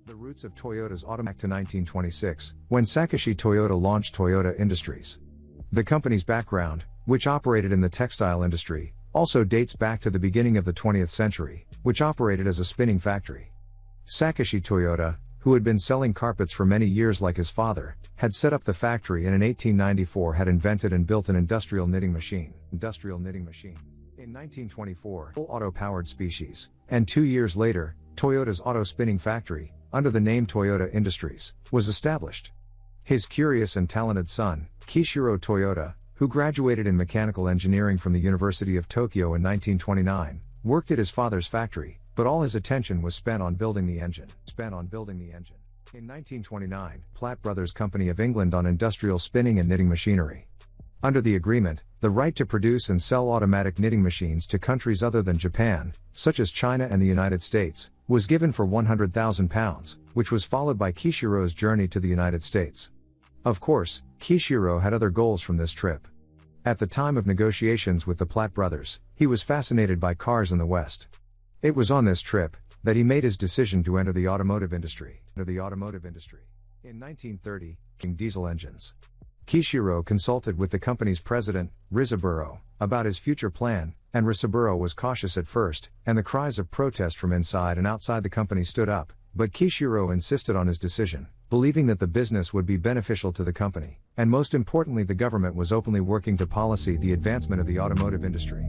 The roots of Toyota's automatic to 1926, when Sakashi Toyoda launched Toyota Industries. The company's background, which operated in the textile industry, also dates back to the beginning of the 20th century, which operated as a spinning factory. Sakashi Toyoda, who had been selling carpets for many years like his father, had set up the factory and in 1894 had invented and built an industrial knitting machine. In 1924, auto-powered species, and 2 years later, Toyota's auto spinning factory, under the name Toyota Industries, was established. His curious and talented son, Kishiro Toyoda, who graduated in mechanical engineering from the University of Tokyo in 1929, worked at his father's factory, but all his attention was spent on building the engine. In 1929, Platt Brothers Company of England on industrial spinning and knitting machinery. Under the agreement, the right to produce and sell automatic knitting machines to countries other than Japan, such as China and the United States, was given for £100,000, which was followed by Kishiro's journey to the United States. Of course, Kishiro had other goals from this trip. At the time of negotiations with the Platt brothers, he was fascinated by cars in the West. It was on this trip that he made his decision to enter the automotive industry. In 1930, diesel engines. Kishiro consulted with the company's president, Risaburo, about his future plan, and Risaburo was cautious at first, and the cries of protest from inside and outside the company stood up, but Kishiro insisted on his decision, believing that the business would be beneficial to the company, and most importantly the government was openly working to policy the advancement of the automotive industry.